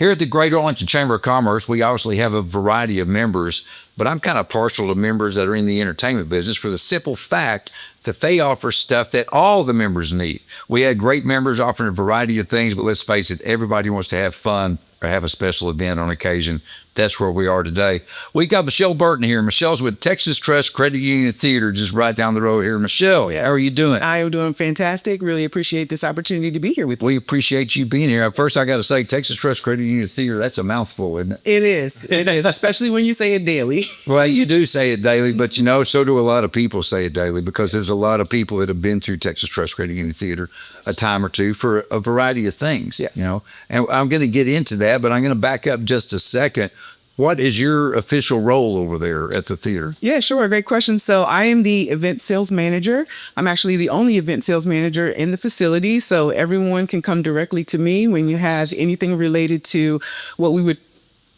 Here at the Great Arlington Chamber of Commerce, we obviously have a variety of members, but I'm kind of partial to members that are in the entertainment business for the simple fact that they offer stuff that all the members need. We had great members offering a variety of things, but let's face it, everybody wants to have fun or have a special event on occasion. That's where we are today. We got Michelle Burton here. Michelle's with Texas Trust Credit Union Theater, just right down the road here. Michelle, how are you doing? I am doing fantastic. Really appreciate this opportunity to be here with you. We appreciate you being here. First, I got to say, Texas Trust Credit Union Theater, that's a mouthful, isn't it? It is. It is, especially when you say it daily. Well, you do say it daily, but so do a lot of people say it daily, because there's a lot of people that have been through Texas Trust Credit Union Theater a time or two for a variety of things. Yeah. And I'm going to get into that, but I'm going to back up just a second. What is your official role over there at the theater? Yeah, sure. Great question. So I am the event sales manager. I'm actually the only event sales manager in the facility. So everyone can come directly to me when you have anything related to what we would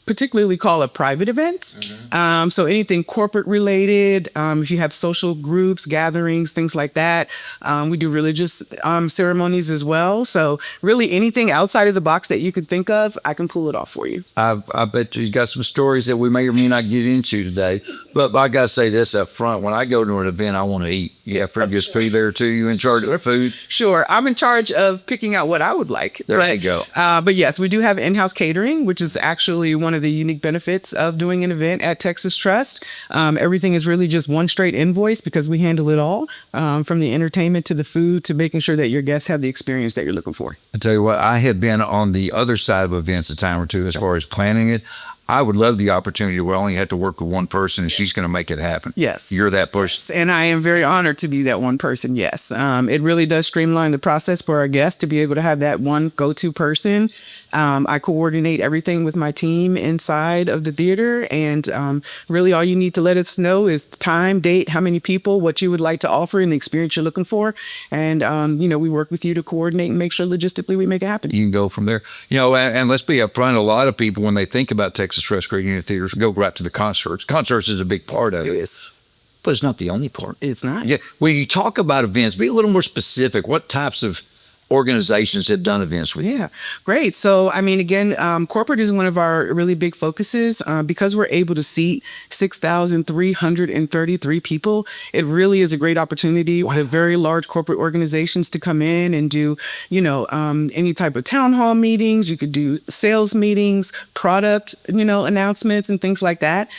particularly call a private event. Mm-hmm. So anything corporate related, if you have social groups, gatherings, things like that. We do religious ceremonies as well. So really anything outside of the box that you could think of, I can pull it off for you. I bet you got some stories that we may or may not get into today. But I got to say this up front. When I go to an event, I want to eat. You have Fergus food there too? You in charge of their food? Sure. I'm in charge of picking out what I would like. There you go. But yes, we do have in-house catering, which is actually one of the unique benefits of doing an event at Texas Trust. Everything is really just one straight invoice because we handle it all, from the entertainment to the food to making sure that your guests have the experience that you're looking for. I tell you what, I have been on the other side of events a time or two as far as planning it. I would love the opportunity where I only have to work with one person and she's going to make it happen. Yes. You're that person. And I am very honored to be that one person. Yes. It really does streamline the process for our guests to be able to have that one go-to person. I coordinate everything with my team inside of the theater. And really all you need to let us know is time, date, how many people, what you would like to offer, and the experience you're looking for. And, we work with you to coordinate and make sure logistically we make it happen. You can go from there. And let's be upfront. A lot of people, when they think about Texas Trust Credit Union Theaters, go right to the concerts. Concerts is a big part of it. It is. But it's not the only part. It's not. Yeah. When you talk about events, be a little more specific. What types of organizations have done events with you? Yeah, great. So, again, corporate is one of our really big focuses. Because we're able to seat 6,333 people, it really is a great opportunity with very large corporate organizations to come in and do, any type of town hall meetings. You could do sales meetings, product, announcements and things like that.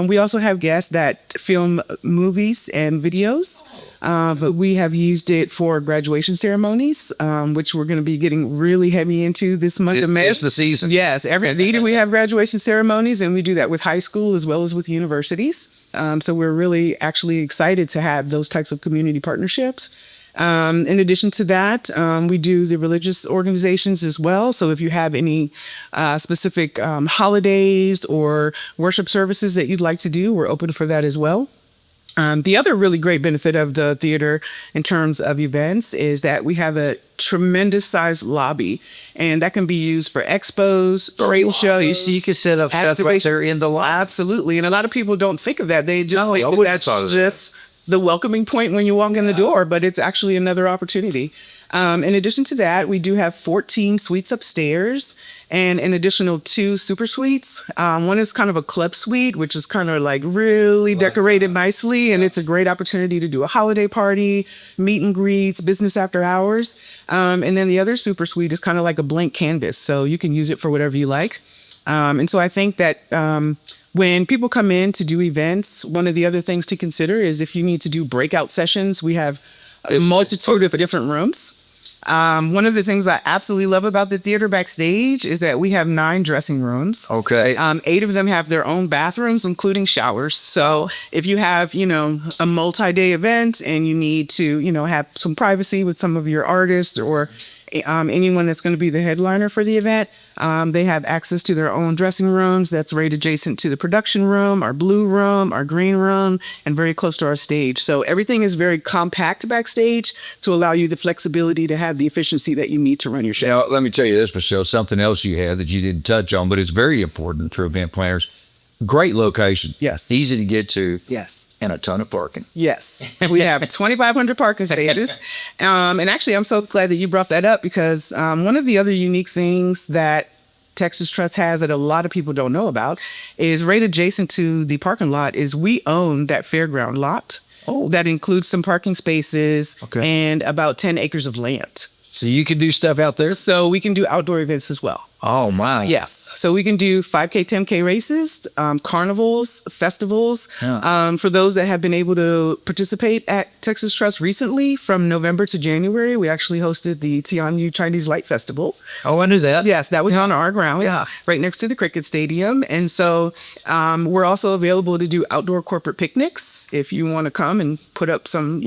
We also have guests that film movies and videos. But we have used it for graduation ceremonies, which we're going to be getting really heavy into this month of May. It's the season. Yes, every year we have graduation ceremonies, and we do that with high school as well as with universities. So we're really actually excited to have those types of community partnerships. In addition to that, we do the religious organizations as well. So if you have any specific holidays or worship services that you'd like to do, we're open for that as well. The other really great benefit of the theater in terms of events is that we have a tremendous sized lobby, and that can be used for expos, trade shows. You can set up stuff right there in the lobby. Absolutely. And a lot of people don't think of that. They just think that's just the welcoming point when you walk in the door, but it's actually another opportunity. In addition to that, we do have 14 suites upstairs and an additional 2 super suites. One is kind of a club suite, which is kind of like really decorated nicely. And it's a great opportunity to do a holiday party, meet and greets, business after hours. And then the other super suite is kind of like a blank canvas. So you can use it for whatever you like. And so I think that when people come in to do events, one of the other things to consider is if you need to do breakout sessions, we have a multitude of different rooms. One of the things I absolutely love about the theater backstage is that we have 9 dressing rooms. Okay. 8 of them have their own bathrooms, including showers. So if you have, a multi-day event and you need to, have some privacy with some of your artists or anyone that's going to be the headliner for the event, they have access to their own dressing rooms that's right adjacent to the production room, our blue room, our green room, and very close to our stage. So everything is very compact backstage to allow you the flexibility to have the efficiency that you need to run your show. Now, let me tell you this, Michelle, something else you have that you didn't touch on, but it's very important to event planners. Great location. Yes. Easy to get to. Yes. And a ton of parking. Yes. We have 2,500 parking spaces. And actually, I'm so glad that you brought that up because one of the other unique things that Texas Trust has that a lot of people don't know about is right adjacent to the parking lot is we own that fairground lot. Oh, that includes some parking spaces and about 10 acres of land. So you can do stuff out there? So we can do outdoor events as well. Oh, my. Yes. So we can do 5K, 10K races, carnivals, festivals. Yeah. For those that have been able to participate at Texas Trust recently, from November to January, we actually hosted the Tianyu Chinese Light Festival. Oh, I knew that. Yes, that was on our grounds, right next to the cricket stadium. And so we're also available to do outdoor corporate picnics if you want to come and put up some,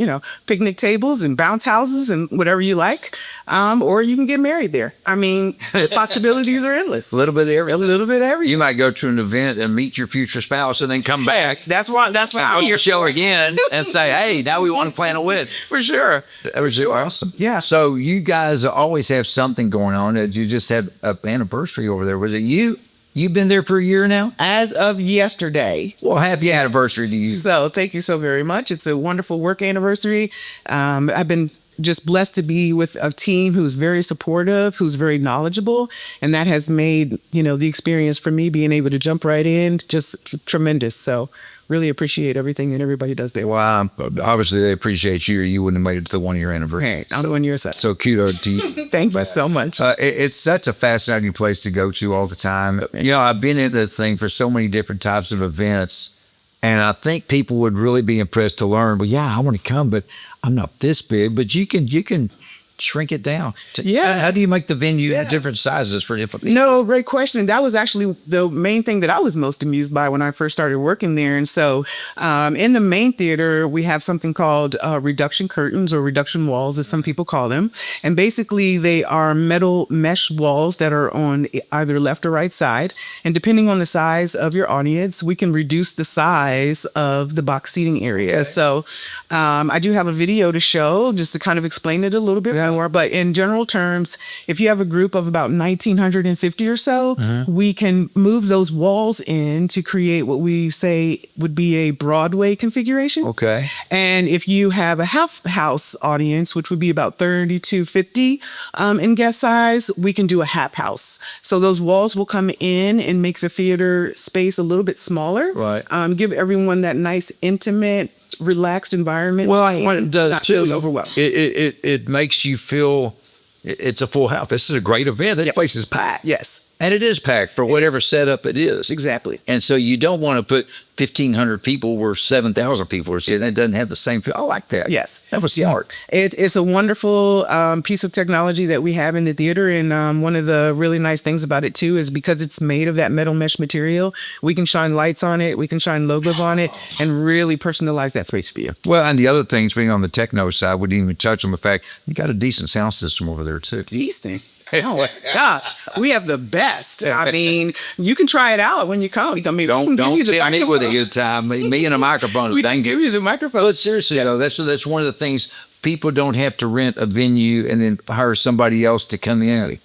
picnic tables and bounce houses and whatever you like. Or you can get married there. I mean, possibilities are endless. A little bit of everything. A little bit of everything. You might go to an event and meet your future spouse and then come back. That's why on your show again and say, hey, now we want to plan a wedding. For sure. That was awesome. Yeah. So you guys always have something going on. You just had an anniversary over there. Was it you? You've been there for a year now? As of yesterday. Well, happy anniversary to you. So thank you so very much. It's a wonderful work anniversary. I've been just blessed to be with a team who's very supportive, who's very knowledgeable. And that has made, the experience for me being able to jump right in just tremendous. So really appreciate everything that everybody does there. Well, obviously they appreciate you or you wouldn't have made it to the 1 year anniversary. Hey, I'm the 1 year set. So kudos to you. Thank you so much. It's such a fascinating place to go to all the time. I've been in the thing for so many different types of events. And I think people would really be impressed to learn, well, yeah, I want to come, but I'm not this big. But you can shrink it down. Yeah. How do you make the venue at different sizes for different people? No, great question. That was actually the main thing that I was most amused by when I first started working there. And so in the main theater, we have something called reduction curtains or reduction walls, as some people call them. And basically, they are metal mesh walls that are on either left or right side. And depending on the size of your audience, we can reduce the size of the box seating area. Okay. So I do have a video to show just to kind of explain it a little bit more. But in general terms, if you have a group of about 1,950 or so, we can move those walls in to create what we say would be a Broadway configuration. Okay. And if you have a half house audience, which would be about 30 to 50 in guest size, we can do a half house. So those walls will come in and make the theater space a little bit smaller. Right. Give everyone that nice, intimate, relaxed environment. Well, it does too. Overwhelmed. It makes you feel it's a full house. This is a great event. This place is packed. Yes. And it is packed for whatever setup it is. Exactly. And so you don't want to put 1,500 people where 7,000 people are sitting. That doesn't have the same feel. I like that. Yes. That was smart. It's a wonderful piece of technology that we have in the theater. And one of the really nice things about it, too, is because it's made of that metal mesh material, we can shine lights on it, we can shine logos on it, and really personalize that space for you. Well, and the other things, being on the techno side, we didn't even touch on the fact you got a decent sound system over there, too. Decent. Oh my gosh, we have the best. I mean, you can try it out when you come. I mean, don't tell me with a good time. Me and a microphone is dang good. Give you the microphone. But seriously, though, that's one of the things. People don't have to rent a venue and then hire somebody else to come in.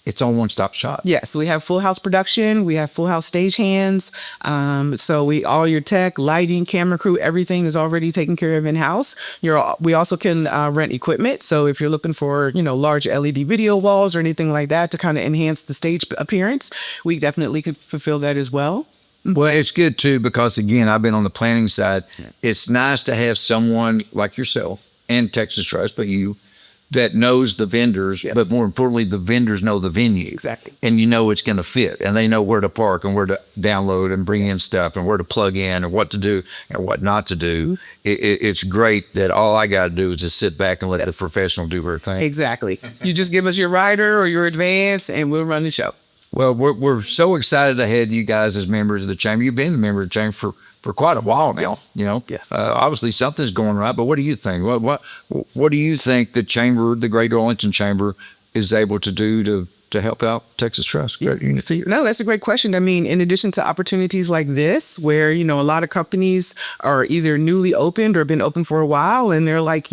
It's on one-stop shop. Yes, we have full house production. We have full house stagehands. So all your tech, lighting, camera crew, everything is already taken care of in-house. We also can rent equipment. So if you're looking for, large LED video walls or anything like that to kind of enhance the stage appearance, we definitely could fulfill that as well. Well, it's good too, because again, I've been on the planning side. It's nice to have someone like yourself and Texas Trust, but you, that knows the vendors, but more importantly, the vendors know the venue. Exactly. And it's going to fit, and they know where to park and where to download and bring in stuff and where to plug in and what to do and what not to do. It's great that all I got to do is just sit back and let the professional do her thing. Exactly. You just give us your rider or your advance and we'll run the show. Well, we're so excited to have you guys as members of the chamber. You've been a member of the chamber for quite a while now. Yes. Obviously something's going right, but what do you think? What do you think the chamber, the Greater Arlington Chamber, is able to do to help out Texas Trust? No, that's a great question. I mean, in addition to opportunities like this, where, a lot of companies are either newly opened or been open for a while, and they're like,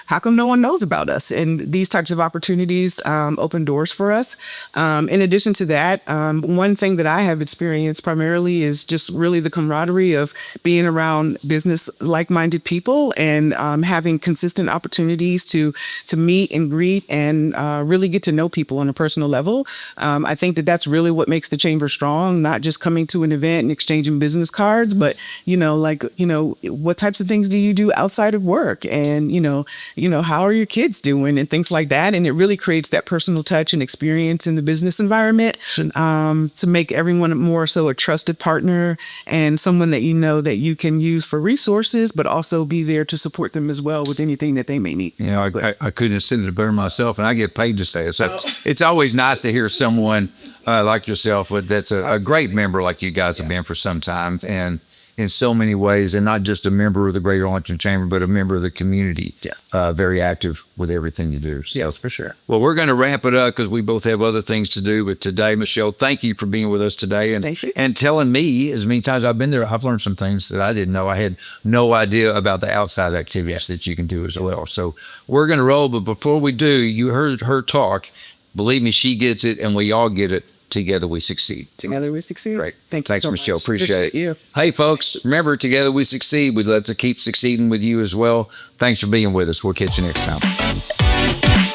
how come no one knows about us? And these types of opportunities open doors for us. In addition to that, one thing that I have experienced primarily is just really the camaraderie of being around business like-minded people and having consistent opportunities to meet and greet and really get to know people on a personal level. level. I think that that's really what makes the chamber strong, not just coming to an event and exchanging business cards, but, what types of things do you do outside of work? And, how are your kids doing and things like that? And it really creates that personal touch and experience in the business environment to make everyone more so a trusted partner and someone that that you can use for resources, but also be there to support them as well with anything that they may need. I couldn't have said it better myself, and I get paid to say it. So it's always nice to hear someone like yourself that's a great member like you guys have been for some time, and in so many ways, and not just a member of the Greater Arlington Chamber, but a member of the community. Yes. Very active with everything you do. So, yes, for sure. Well, we're going to wrap it up because we both have other things to do. But today, Michelle, thank you for being with us today and telling me, as many times I've been there, I've learned some things that I didn't know. I had no idea about the outside activities that you can do as well. So we're going to roll. But before we do, you heard her talk. Believe me, she gets it, and we all get it. Together we succeed. Together we succeed. Great. Thanks so Michelle. much. Appreciate it. You. Hey, folks, remember, together we succeed. We'd love to keep succeeding with you as well. Thanks for being with us. We'll catch you next time.